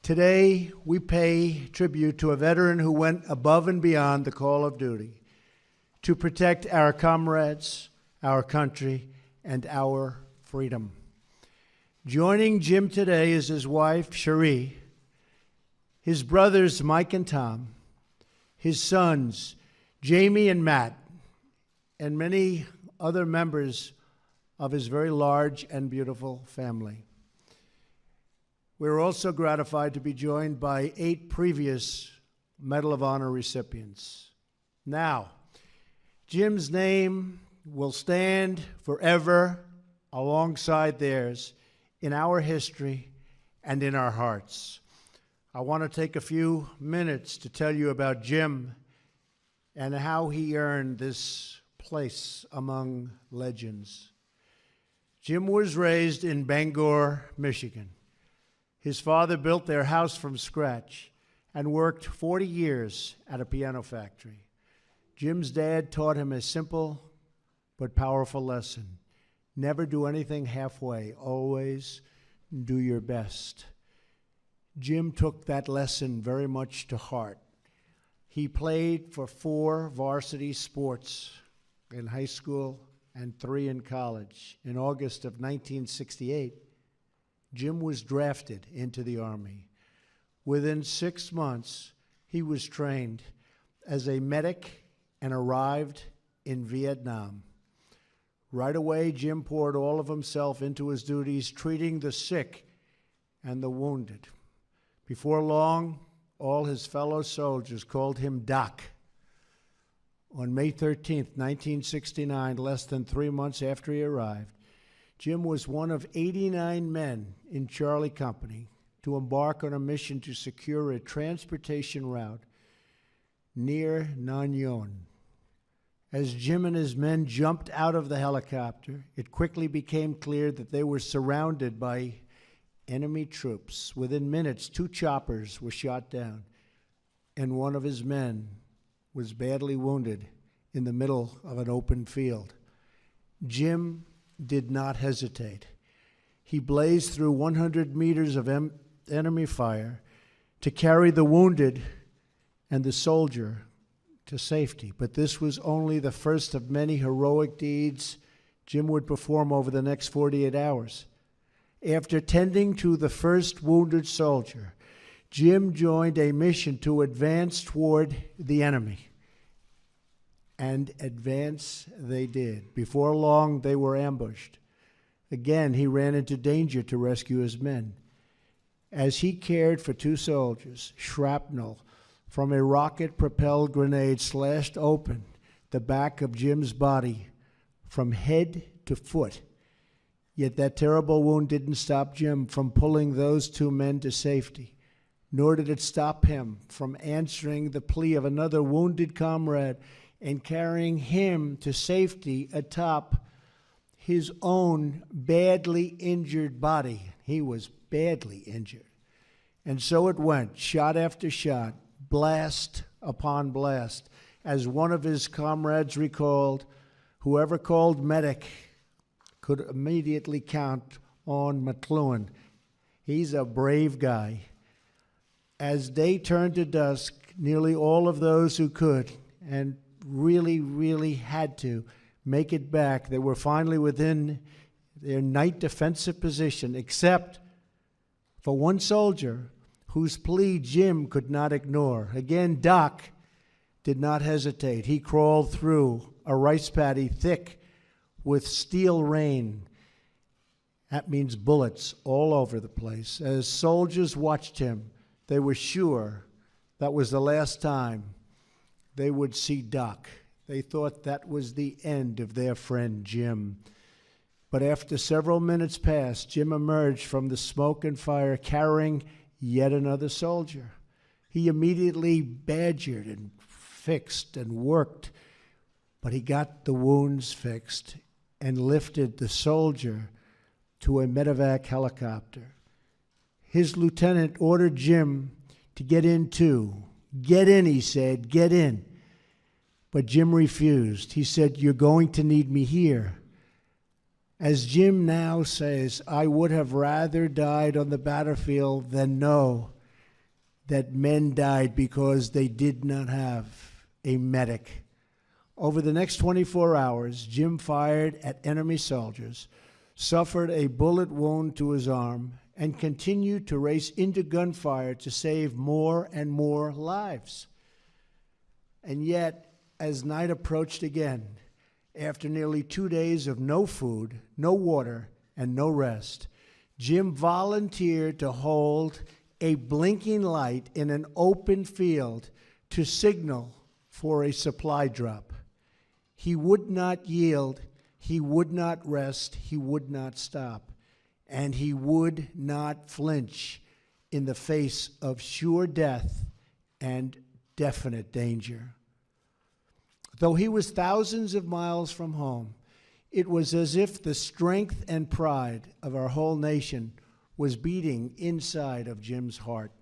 Today, we pay tribute to a veteran who went above and beyond the call of duty to protect our comrades, our country, and our freedom. Joining Jim today is his wife, Cherie, his brothers, Mike and Tom, his sons, Jamie and Matt, and many other members of his very large and beautiful family. We're also gratified to be joined by 8 previous Medal of Honor recipients. Now, Jim's name will stand forever alongside theirs in our history and in our hearts. I want to take a few minutes to tell you about Jim and how he earned this place among legends. Jim was raised in Bangor, Michigan. His father built their house from scratch and worked 40 years at a piano factory. Jim's dad taught him a simple but powerful lesson. Never do anything halfway. Always do your best. Jim took that lesson very much to heart. He played for 4 varsity sports in high school and 3 in college. In August of 1968, Jim was drafted into the Army. Within 6 months, he was trained as a medic and arrived in Vietnam. Right away, Jim poured all of himself into his duties, treating the sick and the wounded. Before long, all his fellow soldiers called him Doc. On May 13th, 1969, less than 3 months after he arrived, Jim was one of 89 men in Charlie Company to embark on a mission to secure a transportation route near Nâng Yon. As Jim and his men jumped out of the helicopter, it quickly became clear that they were surrounded by enemy troops. Within minutes, 2 choppers were shot down, and one of his men was badly wounded in the middle of an open field. Jim did not hesitate. He blazed through 100 meters of enemy fire to carry the wounded and the soldier to safety. But this was only the first of many heroic deeds Jim would perform over the next 48 hours. After tending to the first wounded soldier, Jim joined a mission to advance toward the enemy. And advance they did. Before long, they were ambushed. Again, he ran into danger to rescue his men. As he cared for 2 soldiers, shrapnel from a rocket-propelled grenade slashed open the back of Jim's body from head to foot. Yet that terrible wound didn't stop Jim from pulling those 2 men to safety, nor did it stop him from answering the plea of another wounded comrade and carrying him to safety atop his own badly injured body. He was badly injured. And so it went, shot after shot, blast upon blast. As one of his comrades recalled, whoever called medic could immediately count on McLuhan. He's a brave guy. As day turned to dusk, nearly all of those who could and really had to make it back, they were finally within their night defensive position, except for one soldier whose plea Jim could not ignore. Again, Doc did not hesitate. He crawled through a rice paddy thick with steel rain. That means bullets all over the place. As soldiers watched him, they were sure that was the last time they would see Doc. They thought that was the end of their friend Jim. But after several minutes passed, Jim emerged from the smoke and fire carrying yet another soldier. He immediately badgered and fixed and worked, but he got the wounds fixed and lifted the soldier to a medevac helicopter. His lieutenant ordered Jim to get in too. Get in, he said, get in. But Jim refused. He said, you're going to need me here. As Jim now says, I would have rather died on the battlefield than know that men died because they did not have a medic. Over the next 24 hours, Jim fired at enemy soldiers, suffered a bullet wound to his arm, and continued to race into gunfire to save more and more lives. And yet, as night approached again, after nearly 2 days of no food, no water, and no rest, Jim volunteered to hold a blinking light in an open field to signal for a supply drop. He would not yield, he would not rest, he would not stop, and he would not flinch in the face of sure death and definite danger. Though he was thousands of miles from home, it was as if the strength and pride of our whole nation was beating inside of Jim's heart.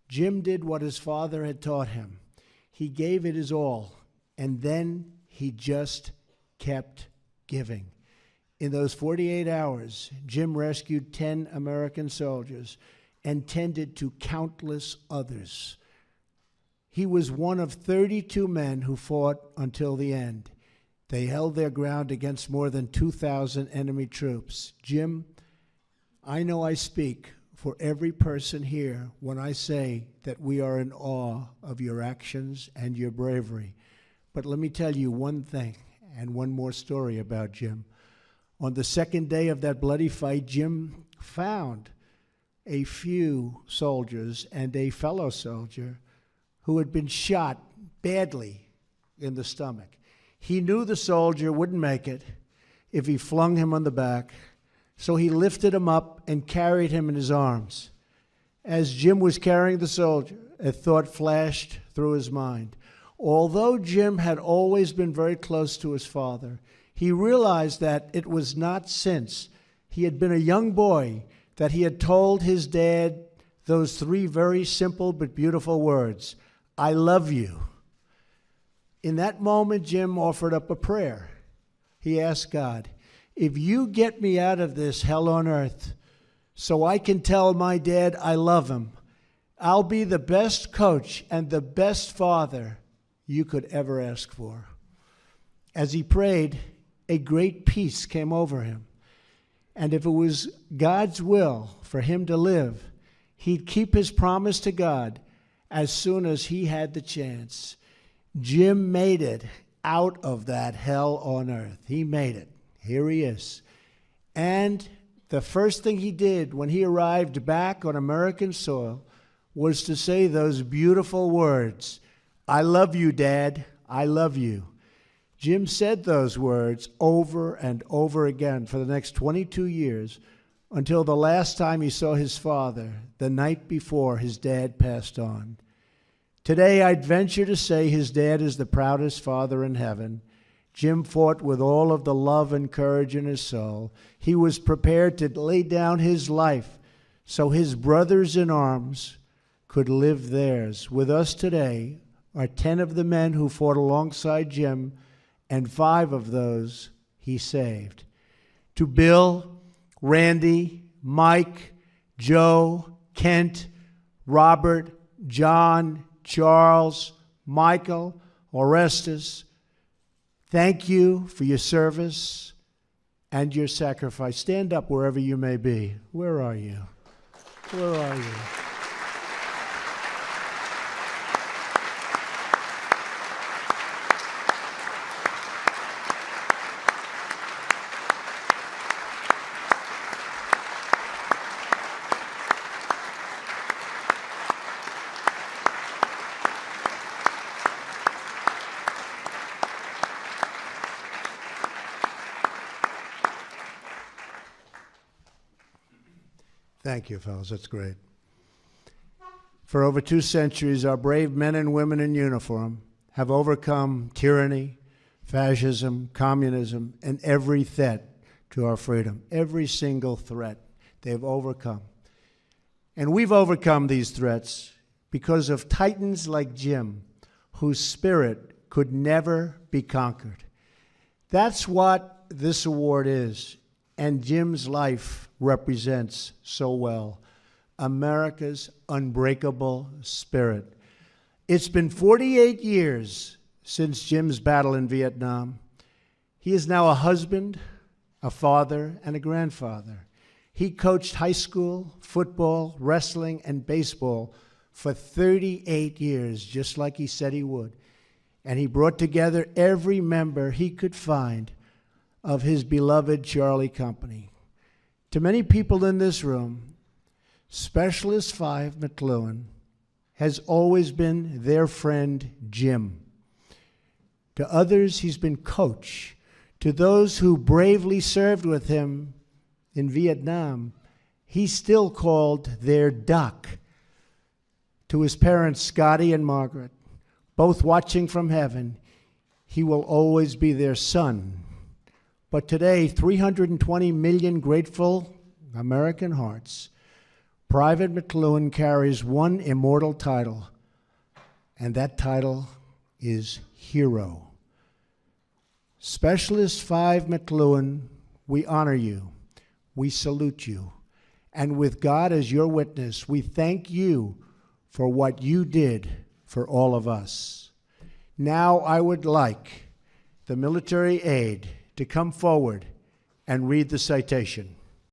Jim did what his father had taught him. He gave it his all, and then he just kept giving. In those 48 hours, Jim rescued 10 American soldiers and tended to countless others. He was one of 32 men who fought until the end. They held their ground against more than 2,000 enemy troops. Jim, I know I speak for every person here when I say that we are in awe of your actions and your bravery. But let me tell you one thing and one more story about Jim. On the second day of that bloody fight, Jim found a few soldiers and a fellow soldier who had been shot badly in the stomach. He knew the soldier wouldn't make it if he flung him on the back, so he lifted him up and carried him in his arms. As Jim was carrying the soldier, a thought flashed through his mind. Although Jim had always been very close to his father, he realized that it was not since he had been a young boy that he had told his dad those three very simple but beautiful words, "I love you." In that moment, Jim offered up a prayer. He asked God, if you get me out of this hell on earth so I can tell my dad I love him, I'll be the best coach and the best father you could ever ask for. As he prayed, a great peace came over him. And if it was God's will for him to live, he'd keep his promise to God as soon as he had the chance. Jim made it out of that hell on earth. He made it. Here he is. And the first thing he did when he arrived back on American soil was to say those beautiful words, "I love you, Dad. I love you." Jim said those words over and over again for the next 22 years until the last time he saw his father, the night before his dad passed on. Today, I'd venture to say his dad is the proudest father in heaven. Jim fought with all of the love and courage in his soul. He was prepared to lay down his life so his brothers in arms could live theirs. With us today are 10 of the men who fought alongside Jim, and 5 of those he saved. To Bill, Randy, Mike, Joe, Kent, Robert, John, Charles, Michael, Orestes, thank you for your service and your sacrifice. Stand up wherever you may be. Where are you? Where are you? Thank you, fellas. That's great. For over 2 centuries, our brave men and women in uniform have overcome tyranny, fascism, communism, and every threat to our freedom. Every single threat they've overcome. And we've overcome these threats because of titans like Jim, whose spirit could never be conquered. That's what this award is, and Jim's life represents so well. America's unbreakable spirit. It's been 48 years since Jim's battle in Vietnam. He is now a husband, a father, and a grandfather. He coached high school, football, wrestling, and baseball for 38 years, just like he said he would. And he brought together every member he could find of his beloved Charlie Company. To many people in this room, Specialist 5 McLuhan has always been their friend Jim. To others, he's been coach. To those who bravely served with him in Vietnam, he's still called their doc. To his parents, Scotty and Margaret, both watching from heaven, he will always be their son. But today, 320 million grateful American hearts, Private McLuhan carries one immortal title, and that title is Hero. Specialist 5 McLuhan, we honor you, we salute you, and with God as your witness, we thank you for what you did for all of us. Now I would like the military aide to come forward and read the citation.